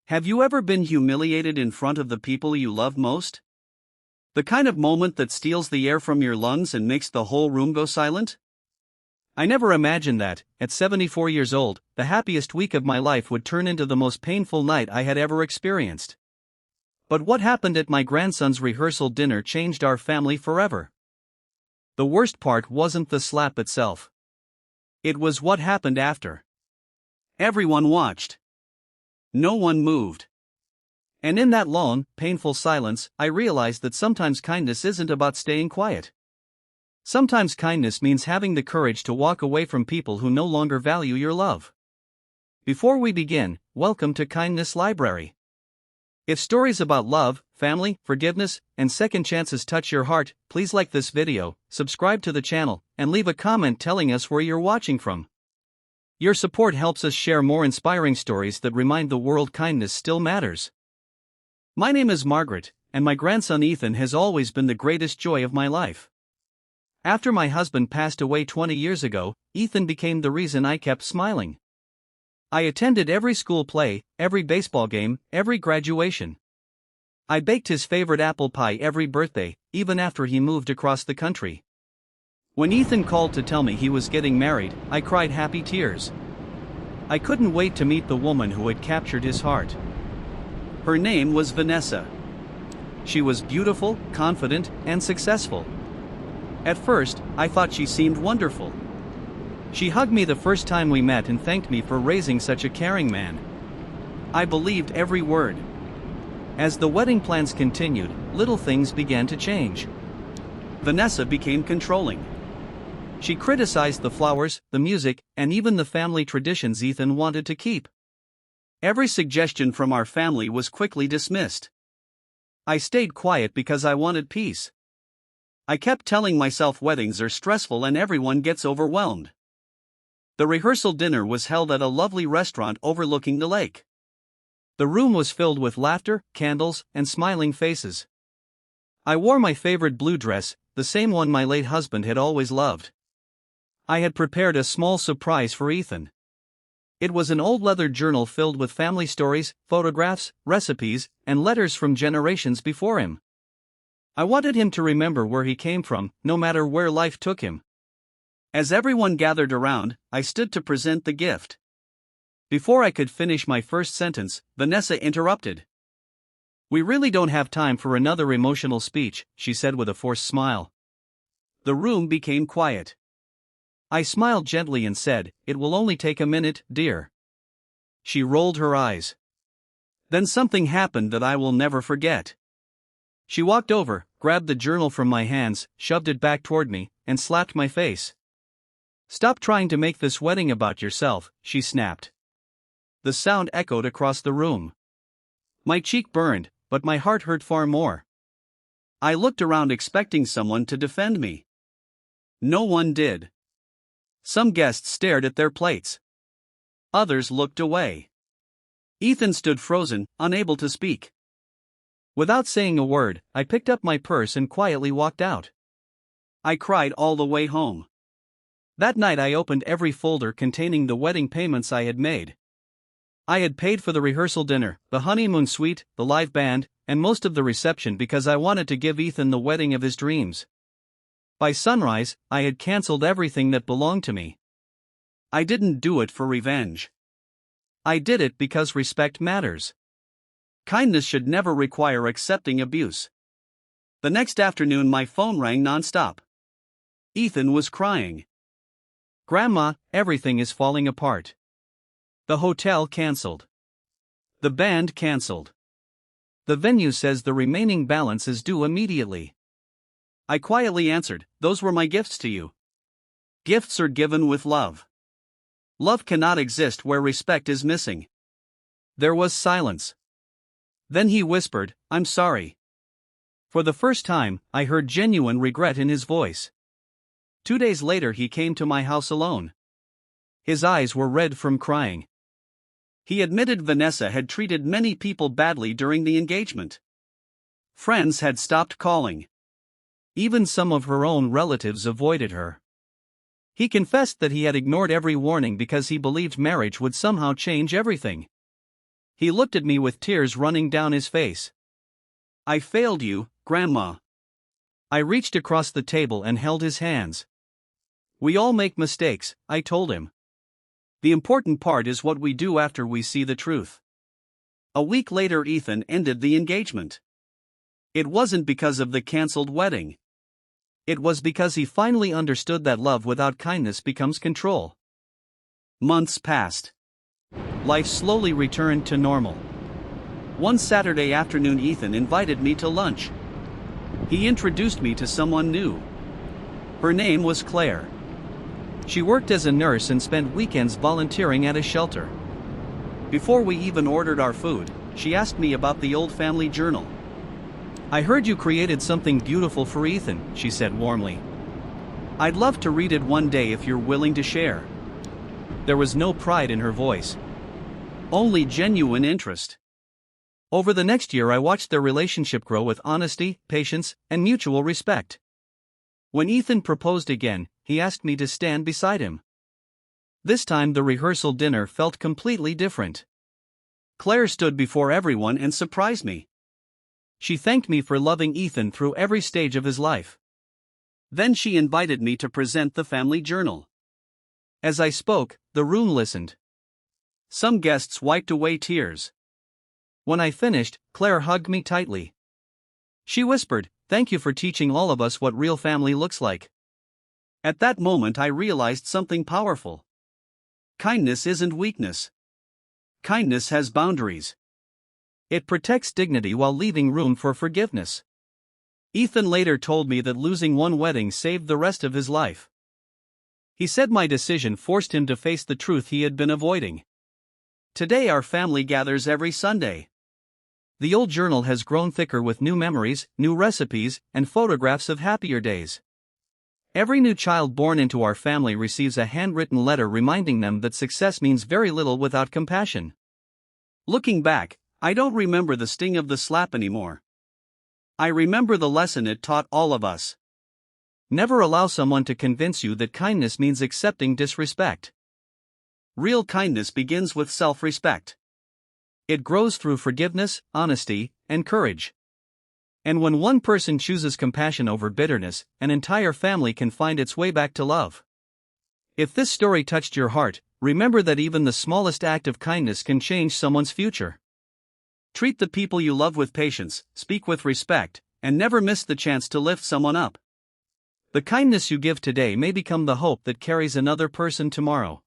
Have you ever been humiliated in front of the people you love most? The kind of moment that steals the air from your lungs and makes the whole room go silent? I never imagined that, at 74 years old, the happiest week of my life would turn into the most painful night I had ever experienced. But what happened at my grandson's rehearsal dinner changed our family forever. The worst part wasn't the slap itself. It was what happened after. Everyone watched. No one moved. And in that long, painful silence, I realized that sometimes kindness isn't about staying quiet. Sometimes kindness means having the courage to walk away from people who no longer value your love. Before we begin, welcome to Kindness Library. If stories about love, family, forgiveness, and second chances touch your heart, please like this video, subscribe to the channel, and leave a comment telling us where you're watching from. Your support helps us share more inspiring stories that remind the world kindness still matters. My name is Margaret, and my grandson Ethan has always been the greatest joy of my life. After my husband passed away 20 years ago, Ethan became the reason I kept smiling. I attended every school play, every baseball game, every graduation. I baked his favorite apple pie every birthday, even after he moved across the country. When Ethan called to tell me he was getting married, I cried happy tears. I couldn't wait to meet the woman who had captured his heart. Her name was Vanessa. She was beautiful, confident, and successful. At first, I thought she seemed wonderful. She hugged me the first time we met and thanked me for raising such a caring man. I believed every word. As the wedding plans continued, little things began to change. Vanessa became controlling. She criticized the flowers, the music, and even the family traditions Ethan wanted to keep. Every suggestion from our family was quickly dismissed. I stayed quiet because I wanted peace. I kept telling myself weddings are stressful and everyone gets overwhelmed. The rehearsal dinner was held at a lovely restaurant overlooking the lake. The room was filled with laughter, candles, and smiling faces. I wore my favorite blue dress, the same one my late husband had always loved. I had prepared a small surprise for Ethan. It was an old leather journal filled with family stories, photographs, recipes, and letters from generations before him. I wanted him to remember where he came from, no matter where life took him. As everyone gathered around, I stood to present the gift. Before I could finish my first sentence, Vanessa interrupted. "We really don't have time for another emotional speech," she said with a forced smile. The room became quiet. I smiled gently and said, "It will only take a minute, dear." She rolled her eyes. Then something happened that I will never forget. She walked over, grabbed the journal from my hands, shoved it back toward me, and slapped my face. "Stop trying to make this wedding about yourself," she snapped. The sound echoed across the room. My cheek burned, but my heart hurt far more. I looked around expecting someone to defend me. No one did. Some guests stared at their plates. Others looked away. Ethan stood frozen, unable to speak. Without saying a word, I picked up my purse and quietly walked out. I cried all the way home. That night I opened every folder containing the wedding payments I had made. I had paid for the rehearsal dinner, the honeymoon suite, the live band, and most of the reception because I wanted to give Ethan the wedding of his dreams. By sunrise, I had canceled everything that belonged to me. I didn't do it for revenge. I did it because respect matters. Kindness should never require accepting abuse. The next afternoon my phone rang nonstop. Ethan was crying. "Grandma, everything is falling apart. The hotel canceled. The band canceled. The venue says the remaining balance is due immediately." I quietly answered, "Those were my gifts to you." Gifts are given with love. Love cannot exist where respect is missing. There was silence. Then he whispered, "I'm sorry." For the first time, I heard genuine regret in his voice. 2 days later he came to my house alone. His eyes were red from crying. He admitted Vanessa had treated many people badly during the engagement. Friends had stopped calling. Even some of her own relatives avoided her. He confessed that he had ignored every warning because he believed marriage would somehow change everything. He looked at me with tears running down his face. "I failed you, Grandma." I reached across the table and held his hands. "We all make mistakes," I told him. "The important part is what we do after we see the truth." A week later, Ethan ended the engagement. It wasn't because of the cancelled wedding. It was because he finally understood that love without kindness becomes control. Months passed. Life slowly returned to normal. One Saturday afternoon, Ethan invited me to lunch. He introduced me to someone new. Her name was Claire. She worked as a nurse and spent weekends volunteering at a shelter. Before we even ordered our food, she asked me about the old family journal. "I heard you created something beautiful for Ethan," she said warmly. "I'd love to read it one day if you're willing to share." There was no pride in her voice. Only genuine interest. Over the next year, I watched their relationship grow with honesty, patience, and mutual respect. When Ethan proposed again, he asked me to stand beside him. This time the rehearsal dinner felt completely different. Claire stood before everyone and surprised me. She thanked me for loving Ethan through every stage of his life. Then she invited me to present the family journal. As I spoke, the room listened. Some guests wiped away tears. When I finished, Claire hugged me tightly. She whispered, "Thank you for teaching all of us what real family looks like." At that moment, I realized something powerful. Kindness isn't weakness. Kindness has boundaries. It protects dignity while leaving room for forgiveness. Ethan later told me that losing one wedding saved the rest of his life. He said my decision forced him to face the truth he had been avoiding. Today our family gathers every Sunday. The old journal has grown thicker with new memories, new recipes, and photographs of happier days. Every new child born into our family receives a handwritten letter reminding them that success means very little without compassion. Looking back, I don't remember the sting of the slap anymore. I remember the lesson it taught all of us. Never allow someone to convince you that kindness means accepting disrespect. Real kindness begins with self-respect. It grows through forgiveness, honesty, and courage. And when one person chooses compassion over bitterness, an entire family can find its way back to love. If this story touched your heart, remember that even the smallest act of kindness can change someone's future. Treat the people you love with patience, speak with respect, and never miss the chance to lift someone up. The kindness you give today may become the hope that carries another person tomorrow.